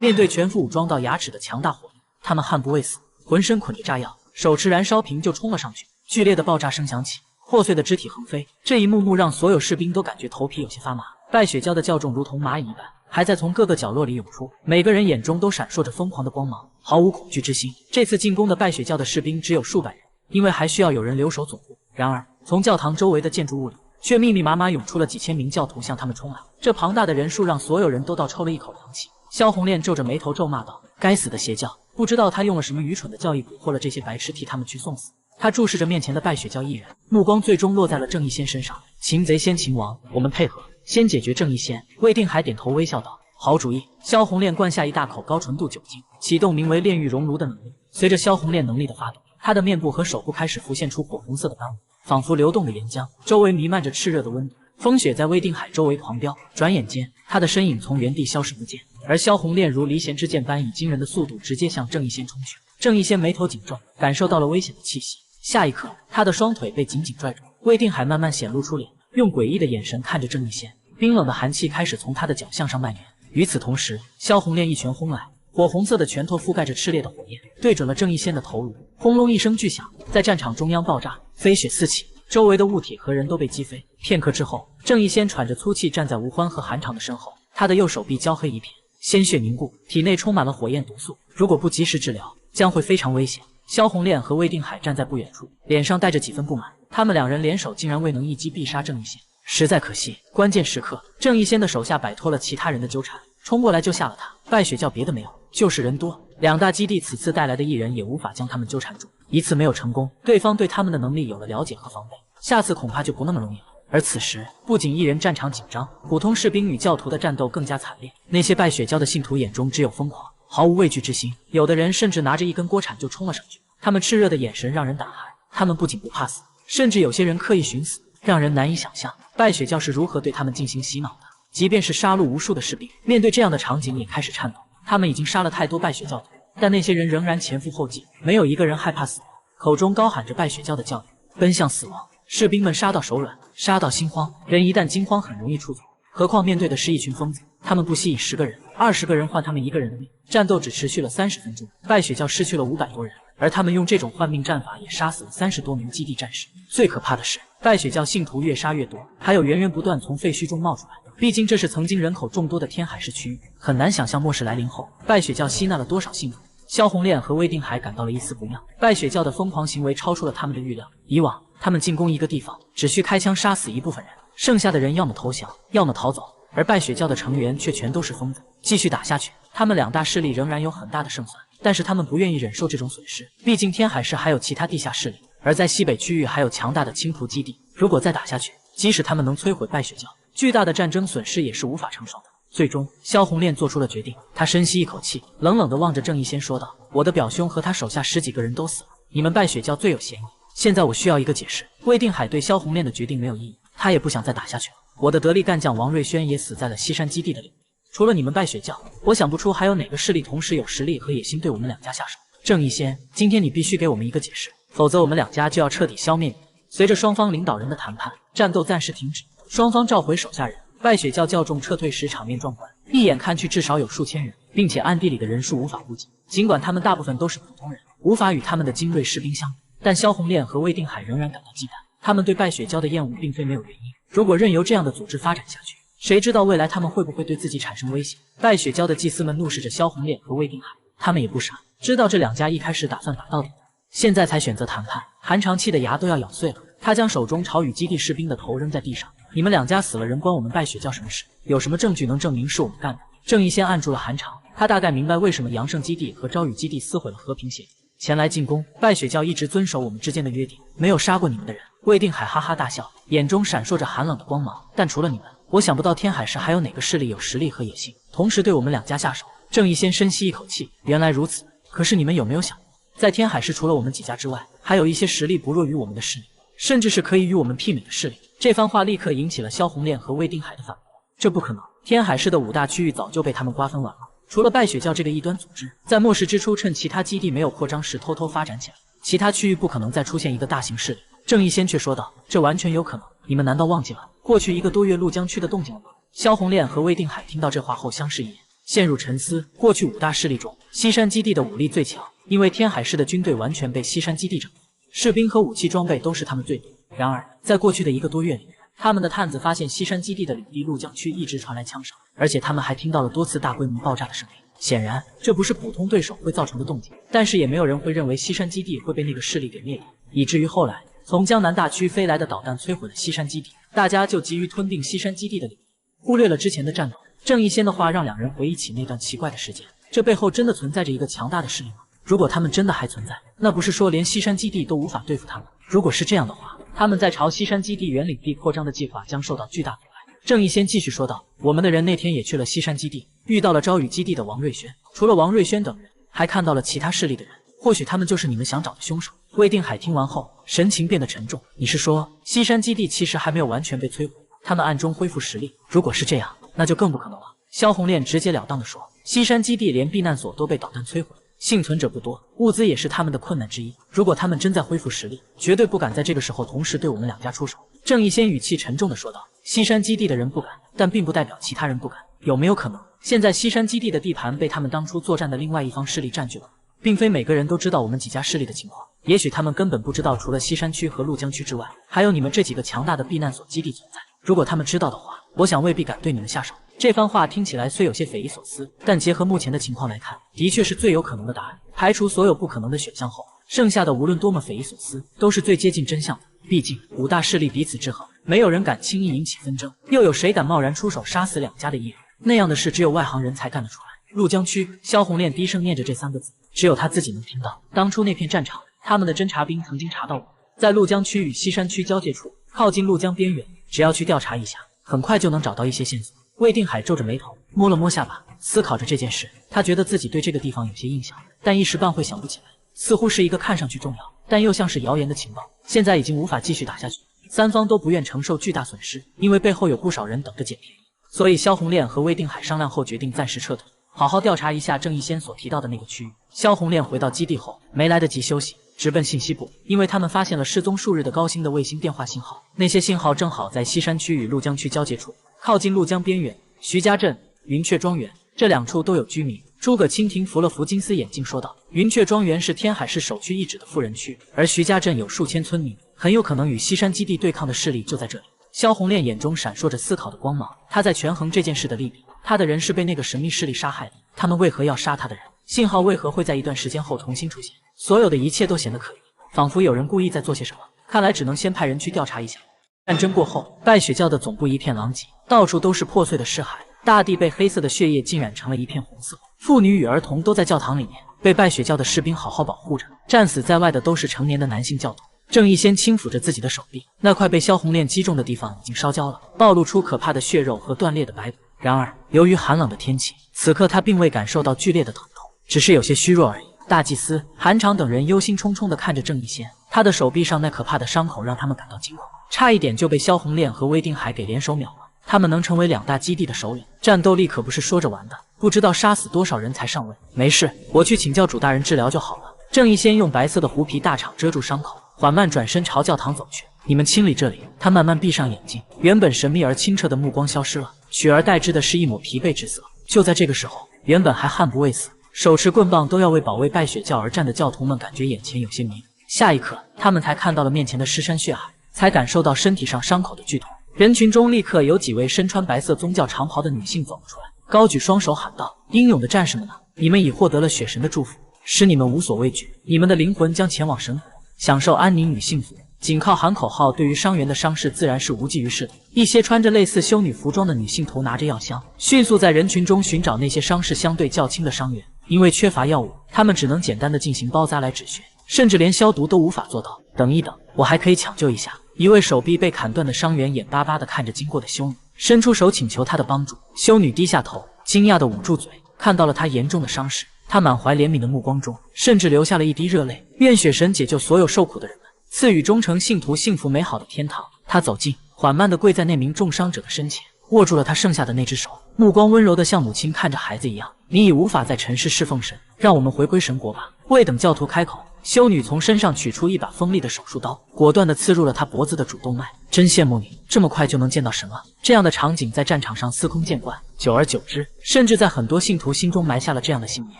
面对全副武装到牙齿的强大火力，他们悍不畏死，浑身捆着炸药，手持燃烧瓶就冲了上去。剧烈的爆炸声响起，破碎的肢体横飞，这一幕幕让所有士兵都感觉头皮有些发麻。败血教的教众如同蚂蚁一般，还在从各个角落里涌出，每个人眼中都闪烁着疯狂的光芒，毫无恐惧之心。这次进攻的败血教的士兵只有数百人，因为还需要有人留守总部。然而，从教堂周围的建筑物里，却密密麻麻涌出了几千名教徒向他们冲来。这庞大的人数让所有人都倒抽了一口凉气。萧红炼皱着眉头咒骂道：“该死的邪教！不知道他用了什么愚蠢的教义蛊惑了这些白痴，替他们去送死。”他注视着面前的败血教艺人，目光最终落在了郑义仙身上。擒贼先擒王，我们配合，先解决郑义仙。魏定海点头微笑道：“好主意。”萧红炼灌下一大口高纯度酒精，启动名为炼狱熔炉的能力。随着萧红炼能力的发动，他的面部和手部开始浮现出火红色的斑纹，仿佛流动的岩浆，周围弥漫着炽热的温度。风雪在魏定海周围狂飙，转眼间，他的身影从原地消失不见。而萧红炼如离弦之箭般以惊人的速度直接向郑义仙冲去。郑义仙眉头紧皱，感受到了危险的气息。下一刻，他的双腿被紧紧拽住。魏定海慢慢显露出脸，用诡异的眼神看着郑义仙，冰冷的寒气开始从他的脚向上蔓延。与此同时，萧红炼一拳轰来，火红色的拳头覆盖着炽烈的火焰，对准了郑义仙的头颅。轰隆一声巨响，在战场中央爆炸，飞雪四起，周围的物体和人都被击飞。片刻之后，郑义仙喘着粗气站在吴欢和韩长的身后，他的右手臂焦黑一片，鲜血凝固，体内充满了火焰毒素，如果不及时治疗，将会非常危险。萧红炼和魏定海站在不远处，脸上带着几分不满，他们两人联手竟然未能一击必杀郑义仙，实在可惜。关键时刻，郑义仙的手下摆脱了其他人的纠缠，冲过来救下了他。败血教别的没有，就是人多，两大基地此次带来的异人也无法将他们纠缠住，一次没有成功，对方对他们的能力有了了解和防备，下次恐怕就不那么容易了。而此时，不仅异人战场紧张，普通士兵与教徒的战斗更加惨烈。那些败血教的信徒眼中只有疯狂，毫无畏惧之心，有的人甚至拿着一根锅铲就冲了上去。他们炽热的眼神让人胆寒，他们不仅不怕死，甚至有些人刻意寻死，让人难以想象败血教是如何对他们进行洗脑的。即便是杀戮无数的士兵，面对这样的场景也开始颤抖。他们已经杀了太多败血教徒，但那些人仍然前赴后继，没有一个人害怕死亡，口中高喊着败血教的教义，奔向死亡。士兵们杀到手软，杀到心慌，人一旦惊慌很容易出错，何况面对的是一群疯子，他们不惜以10个人、20个人换他们1个人的命。战斗只持续了30分钟，败血教失去了500多人，而他们用这种换命战法也杀死了30多名基地战士。最可怕的是，败血教信徒越杀越多，还有源源不断从废墟中冒出来。毕竟这是曾经人口众多的天海市区域，很难想象末世来临后，败血教吸纳了多少信徒。萧红炼和魏定海感到了一丝不妙，败血教的疯狂行为超出了他们的预料。以往他们进攻一个地方，只需开枪杀死一部分人，剩下的人要么投降，要么逃走。而败血教的成员却全都是疯子。继续打下去，他们两大势力仍然有很大的胜算，但是他们不愿意忍受这种损失。毕竟天海市还有其他地下势力，而在西北区域还有强大的青屠基地。如果再打下去，即使他们能摧毁败血教，巨大的战争损失也是无法承受的。最终，萧红炼做出了决定。他深吸一口气，冷冷地望着郑义仙说道：“我的表兄和他手下10几个人都死了，你们败血教最有嫌疑。现在我需要一个解释。”魏定海对萧红炼的决定没有异议，他也不想再打下去了。我的得力干将王瑞轩也死在了西山基地的领域。除了你们败血教，我想不出还有哪个势力同时有实力和野心对我们两家下手。郑义仙，今天你必须给我们一个解释，否则我们两家就要彻底消灭你。随着双方领导人的谈判，战斗暂时停止，双方召回手下人。败血教教众撤退时场面壮观，一眼看去至少有数千人，并且暗地里的人数无法估计。尽管他们大部分都是普通人，无法与他们的精锐士兵相比，但萧红炼和魏定海仍然感到忌惮。他们对败血教的厌恶并非没有原因，如果任由这样的组织发展下去，谁知道未来他们会不会对自己产生威胁。败血教的祭司们怒视着萧红炼和魏定海，他们也不傻，知道这两家一开始打算打到底的，现在才选择谈判。韩长气的牙都要咬碎了，他将手中朝与基地士兵的头扔在地上。你们两家死了人，关我们败血教什么事？有什么证据能证明是我们干的？郑义先按住了韩长，他大概明白为什么阳盛基地和朝雨基地撕毁了和平协议，前来进攻。败血教一直遵守我们之间的约定，没有杀过你们的人。魏定海哈哈大笑，眼中闪烁着寒冷的光芒。但除了你们，我想不到天海市还有哪个势力有实力和野心，同时对我们两家下手。郑义先深吸一口气，原来如此。可是你们有没有想过，在天海市除了我们几家之外，还有一些实力不弱于我们的势力，甚至是可以与我们媲美的势力。这番话立刻引起了萧红炼和魏定海的反驳。这不可能，天海市的5大区域早就被他们瓜分完了，除了败血教这个异端组织，在末世之初趁其他基地没有扩张时偷偷发展起来，其他区域不可能再出现一个大型势力。郑义先却说道：“这完全有可能，你们难道忘记了过去1个多月陆江区的动静了吗？”萧红炼和魏定海听到这话后相视一眼，陷入沉思。过去5大势力中，西山基地的武力最强，因为天海市的军队完全被西山基地整合，士兵和武器装备都是他们最多。然而，在过去的1个多月里，他们的探子发现西山基地的领地陆江区一直传来枪声，而且他们还听到了多次大规模爆炸的声音。显然，这不是普通对手会造成的动静，但是也没有人会认为西山基地会被那个势力给灭掉，以至于后来从江南大区飞来的导弹摧毁了西山基地，大家就急于吞并西山基地的领地，忽略了之前的战斗。郑义先的话让2人回忆起那段奇怪的时间，这背后真的存在着一个强大的势力吗？如果他们真的还存在，那不是说连西山基地都无法对付他们？如果是这样的话，他们在朝西山基地原领地扩张的计划将受到巨大阻碍。郑义先继续说道：“我们的人那天也去了西山基地，遇到了朝雨基地的王瑞轩，除了王瑞轩等人，还看到了其他势力的人，或许他们就是你们想找的凶手。”魏定海听完后，神情变得沉重：“你是说，西山基地其实还没有完全被摧毁，他们暗中恢复实力？如果是这样，那就更不可能了。”萧红炼直截了当地说：“西山基地连避难所都被导弹摧毁，幸存者不多，物资也是他们的困难之一。如果他们真在恢复实力，绝对不敢在这个时候同时对我们2家出手。”郑义先语气沉重地说道：“西山基地的人不敢，但并不代表其他人不敢。有没有可能，现在西山基地的地盘被他们当初作战的另外一方势力占据了？并非每个人都知道我们几家势力的情况，也许他们根本不知道，除了西山区和陆江区之外，还有你们这几个强大的避难所基地存在。如果他们知道的话，我想未必敢对你们下手。”这番话听起来虽有些匪夷所思，但结合目前的情况来看，的确是最有可能的答案。排除所有不可能的选项后，剩下的无论多么匪夷所思，都是最接近真相的。毕竟5大势力彼此制衡，没有人敢轻易引起纷争，又有谁敢贸然出手杀死2家的艺人？那样的事只有外行人才干得出来。陆江区，萧红炼低声念着这3个字，只有他自己能听到。当初那片战场，他们的侦察兵曾经查到过，在陆江区与西山区交界处，靠近陆江边缘，只要去调查一下，很快就能找到一些线索。魏定海皱着眉头，摸了摸下巴，思考着这件事。他觉得自己对这个地方有些印象，但一时半会想不起来，似乎是一个看上去重要，但又像是谣言的情报。现在已经无法继续打下去，3方都不愿承受巨大损失，因为背后有不少人等着捡便宜。所以萧红炼和魏定海商量后决定暂时撤退，好好调查一下郑义先所提到的那个区域。萧红炼回到基地后，没来得及休息，直奔信息部，因为他们发现了失踪数日的高星的卫星电话信号，那些信号正好在西山区与陆江区交界处，靠近陆江边缘。徐家镇、云雀庄园这2处都有居民。诸葛蜻蜓扶了扶金丝眼镜说道：“云雀庄园是天海市首屈一指的富人区，而徐家镇有数千村民，很有可能与西山基地对抗的势力就在这里。”萧红炼眼中闪烁着思考的光芒，他在权衡这件事的利弊。他的人是被那个神秘势力杀害的，他们为何要杀他的人？信号为何会在一段时间后重新出现？所有的一切都显得可疑，仿佛有人故意在做些什么。看来只能先派人去调查一下。战争过后，拜雪教的总部一片狼藉，到处都是破碎的尸骸，大地被黑色的血液浸染成了一片红色。妇女与儿童都在教堂里面，被拜雪教的士兵好好保护着。战死在外的都是成年的男性教徒。郑义先轻抚着自己的手臂，那块被萧红炼击中的地方已经烧焦了，暴露出可怕的血肉和断裂的白骨。然而，由于寒冷的天气，此刻他并未感受到剧烈的疼痛，只是有些虚弱而已。大祭司、韩长等人忧心忡忡地看着郑义先，他的手臂上那可怕的伤口让他们感到惊恐，差一点就被萧红炼和魏定海给联手秒了。他们能成为2大基地的首领，战斗力可不是说着玩的，不知道杀死多少人才上位。没事，我去请教主大人治疗就好了。郑义先用白色的狐皮大氅遮住伤口，缓慢转身朝教堂走去。你们清理这里。他慢慢闭上眼睛，原本神秘而清澈的目光消失了，取而代之的是一抹疲惫之色。就在这个时候，原本还悍不畏死，手持棍棒都要为保卫拜雪教而战的教徒们感觉眼前有些迷。下一刻，他们才看到了面前的尸山血海，才感受到身体上伤口的剧痛。人群中立刻有几位身穿白色宗教长袍的女性走了出来，高举双手喊道：“英勇的战士们啊，你们已获得了雪神的祝福，使你们无所畏惧，你们的灵魂将前往神国，享受安宁与幸福。”仅靠喊口号，对于伤员的伤势自然是无济于事的。一些穿着类似修女服装的女性头拿着药箱，迅速在人群中寻找那些伤势相对较轻的伤员。因为缺乏药物，他们只能简单的进行包扎来止血，甚至连消毒都无法做到。等一等，我还可以抢救一下。一位手臂被砍断的伤员眼巴巴地看着经过的修女，伸出手请求她的帮助。修女低下头，惊讶地捂住嘴，看到了她严重的伤势，她满怀怜悯的目光中，甚至流下了一滴热泪。愿雪神解救所有受苦的人们，赐予忠诚信徒幸福美好的天堂。她走近，缓慢地跪在那名重伤者的身前，握住了他剩下的那只手，目光温柔地像母亲看着孩子一样。你已无法在尘世侍奉神，让我们回归神国吧。未等教徒开口，修女从身上取出一把锋利的手术刀，果断地刺入了他脖子的主动脉。真羡慕你，这么快就能见到神了。这样的场景在战场上司空见惯，久而久之，甚至在很多信徒心中埋下了这样的信念：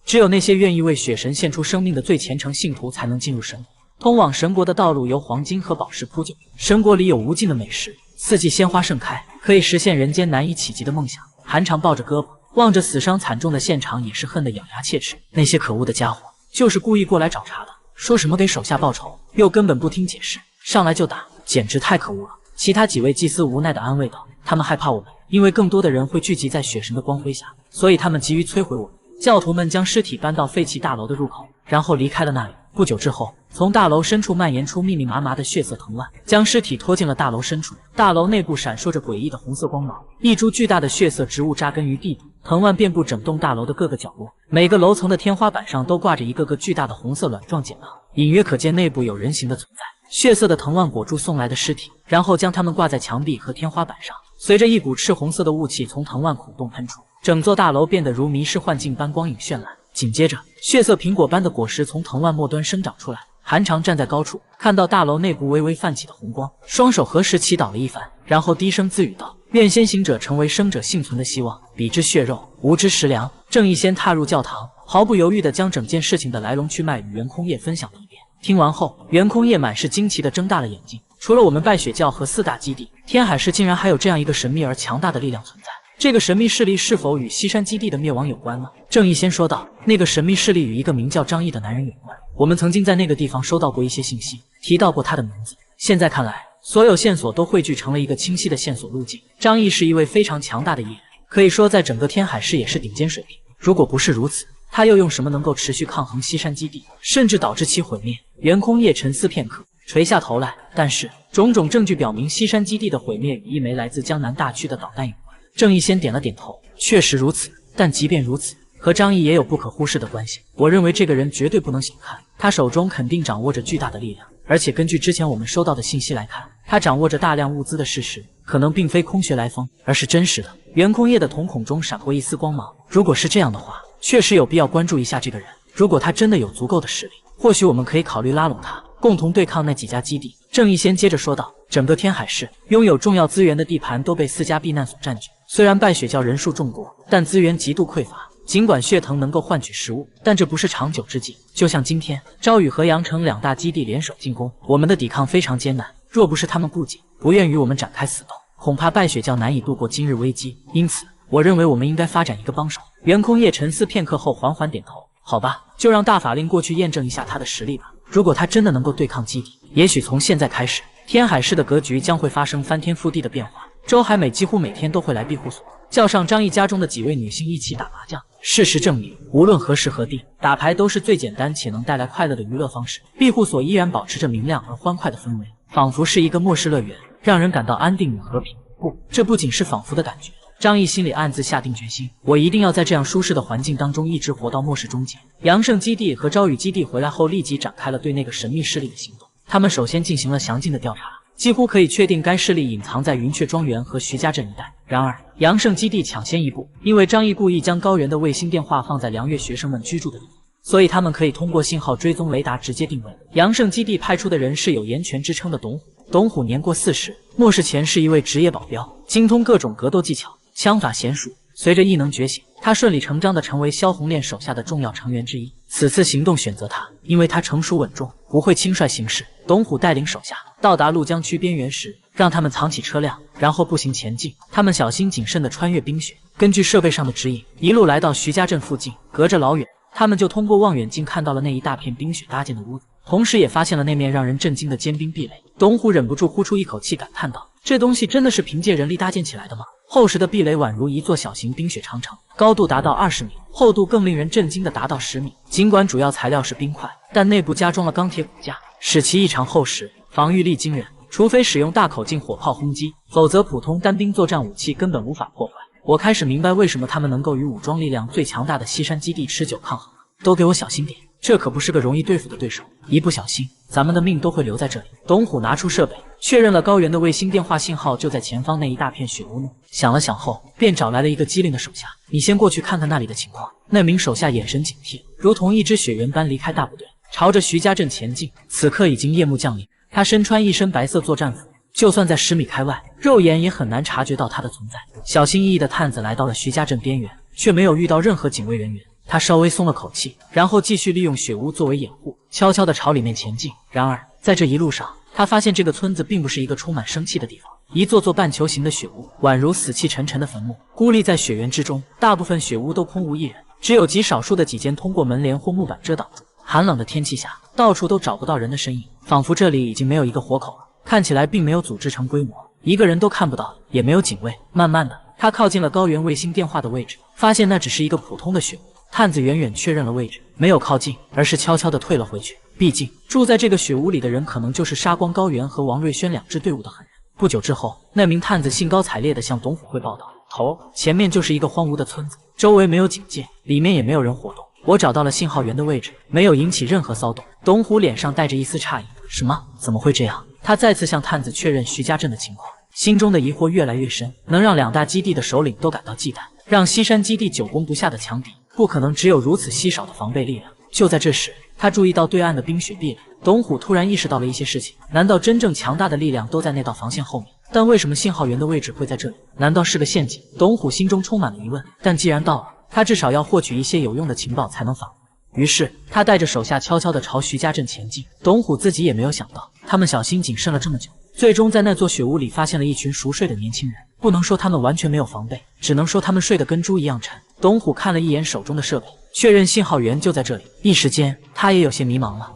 只有那些愿意为血神献出生命的最虔诚信徒才能进入神国。通往神国的道路由黄金和宝石铺就，神国里有无尽的美食，四季鲜花盛开，可以实现人间难以企及的梦想。韩长抱着胳膊，望着死伤惨重的现场，也是恨得咬牙切齿。那些可恶的家伙，就是故意过来找茬的，说什么给手下报仇，又根本不听解释，上来就打，简直太可恶了。其他几位祭司无奈地安慰道：“他们害怕我们，因为更多的人会聚集在血神的光辉下，所以他们急于摧毁我们。”教徒们将尸体搬到废弃大楼的入口，然后离开了那里。不久之后，从大楼深处蔓延出密密麻麻的血色藤蔓，将尸体拖进了大楼深处。大楼内部闪烁着诡异的红色光芒，一株巨大的血色植物扎根于地底，藤蔓遍布整栋大楼的各个角落。每个楼层的天花板上都挂着一个个巨大的红色卵状茧囊，隐约可见内部有人形的存在。血色的藤蔓裹住送来的尸体，然后将它们挂在墙壁和天花板上。随着一股赤红色的雾气从藤蔓孔洞喷出，整座大楼变得如迷失幻境般光影绚烂。紧接着，血色苹果般的果实从藤蔓末端生长出来。韩长站在高处，看到大楼内部微微泛起的红光，双手合十祈祷了一番，然后低声自语道：“愿先行者成为生者幸存的希望，彼之血肉，吾之食粮。”郑义先踏入教堂，毫不犹豫地将整件事情的来龙去脉与袁空叶分享了一遍。听完后，袁空叶满是惊奇地睁大了眼睛。除了我们败血教和4大基地，天海市竟然还有这样一个神秘而强大的力量存在。这个神秘势力是否与西山基地的灭亡有关呢？郑义先说道：“那个神秘势力与一个名叫张毅的男人有关。我们曾经在那个地方收到过一些信息，提到过他的名字。现在看来，所有线索都汇聚成了一个清晰的线索路径。张毅是一位非常强大的艺人，可以说在整个天海市也是顶尖水平。如果不是如此，他又用什么能够持续抗衡西山基地，甚至导致其毁灭？”袁空叶沉思片刻，垂下头来。但是种种证据表明，西山基地的毁灭与一枚来自江南大区的导弹有关。郑义先点了点头，确实如此。但即便如此，和张毅也有不可忽视的关系。我认为这个人绝对不能小看，他手中肯定掌握着巨大的力量。而且根据之前我们收到的信息来看，他掌握着大量物资的事实，可能并非空穴来风，而是真实的。袁空叶的瞳孔中闪过一丝光芒。如果是这样的话，确实有必要关注一下这个人。如果他真的有足够的实力，或许我们可以考虑拉拢他，共同对抗那几家基地。郑义先接着说道：“整个天海市拥有重要资源的地盘都被4家避难所占据。虽然败血教人数众多，但资源极度匮乏。尽管血藤能够换取食物，但这不是长久之计。就像今天，朝雨和阳城2大基地联手进攻，我们的抵抗非常艰难。若不是他们顾忌，不愿与我们展开死斗，恐怕败血教难以度过今日危机。因此，我认为我们应该发展一个帮手。”袁空叶沉思片刻后缓缓点头：“好吧，就让大法令过去验证一下他的实力吧。如果他真的能够对抗基地，也许从现在开始，天海市的格局将会发生翻天覆地的变化。周海美几乎每天都会来庇护所，叫上张毅家中的几位女性一起打麻将。事实证明，无论何时何地，打牌都是最简单且能带来快乐的娱乐方式。庇护所依然保持着明亮而欢快的氛围，仿佛是一个末世乐园，让人感到安定与和平。不，这不仅是仿佛的感觉。张毅心里暗自下定决心，我一定要在这样舒适的环境当中一直活到末世终结。杨胜基地和朝雨基地回来后，立即展开了对那个神秘势力的行动。他们首先进行了详尽的调查，几乎可以确定该势力隐藏在云雀庄园和徐家镇一带。然而，杨胜基地抢先一步，因为张毅故意将高原的卫星电话放在梁月学生们居住的地方，所以他们可以通过信号追踪雷达直接定位。杨胜基地派出的人是有岩泉之称的董虎。董虎年过40，末世前是一位职业保镖，精通各种格斗技巧，枪法娴熟。随着异能觉醒，他顺理成章地成为萧红炼手下的重要成员之一。此次行动选择他，因为他成熟稳重，不会轻率行事。董虎带领手下到达鹭江区边缘时，让他们藏起车辆，然后步行前进。他们小心谨慎地穿越冰雪，根据设备上的指引，一路来到徐家镇附近。隔着老远，他们就通过望远镜看到了那一大片冰雪搭建的屋子，同时也发现了那面让人震惊的坚冰壁垒。董虎忍不住呼出一口气，感叹道：“这东西真的是凭借人力搭建起来的吗？”厚实的壁垒宛如一座小型冰雪长城，高度达到20米，厚度更令人震惊的达到10米。尽管主要材料是冰块，但内部加装了钢铁骨架，使其异常厚实，防御力惊人。除非使用大口径火炮轰击，否则普通单兵作战武器根本无法破坏。我开始明白为什么他们能够与武装力量最强大的西山基地持久抗衡了。都给我小心点，这可不是个容易对付的对手，一不小心，咱们的命都会留在这里。董虎拿出设备，确认了高原的卫星电话信号就在前方那一大片雪屋内。想了想后，便找来了一个机灵的手下：“你先过去看看那里的情况。”那名手下眼神警惕，如同一只雪猿般离开大部队，朝着徐家镇前进。此刻已经夜幕降临，他身穿一身白色作战服，就算在10米开外，肉眼也很难察觉到他的存在。小心翼翼的探子来到了徐家镇边缘，却没有遇到任何警卫人员。他稍微松了口气，然后继续利用雪屋作为掩护，悄悄地朝里面前进。然而，在这一路上，他发现这个村子并不是一个充满生气的地方，一座座半球形的雪屋宛如死气沉沉的坟墓，孤立在雪原之中。大部分雪屋都空无一人，只有极少数的几间通过门帘或木板遮挡住。寒冷的天气下，到处都找不到人的身影，仿佛这里已经没有一个活口了，看起来并没有组织成规模，一个人都看不到，也没有警卫。慢慢的，他靠近了高原卫星电话的位置，发现那只是一个普通的雪屋。探子远远确认了位置，没有靠近，而是悄悄地退了回去。毕竟住在这个雪屋里的人，可能就是杀光高原和王瑞轩2支队伍的狠人。不久之后，那名探子兴高采烈地向董虎汇报道：“头，前面就是一个荒芜的村子，周围没有警戒，里面也没有人活动。我找到了信号源的位置，没有引起任何骚动。”董虎脸上带着一丝诧异：“什么？怎么会这样？”他再次向探子确认徐家镇的情况，心中的疑惑越来越深。能让2大基地的首领都感到忌惮，让西山基地久攻不下的强敌，不可能只有如此稀少的防备力量。就在这时，他注意到对岸的冰雪壁垒。董虎突然意识到了一些事情，难道真正强大的力量都在那道防线后面？但为什么信号源的位置会在这里？难道是个陷阱？董虎心中充满了疑问。但既然到了，他至少要获取一些有用的情报才能返回。于是他带着手下悄悄地朝徐家镇前进。董虎自己也没有想到，他们小心谨慎了这么久，最终在那座雪屋里发现了一群熟睡的年轻人。不能说他们完全没有防备，只能说他们睡得跟猪一样沉。董虎看了一眼手中的设备，确认信号源就在这里。一时间，他也有些迷茫了。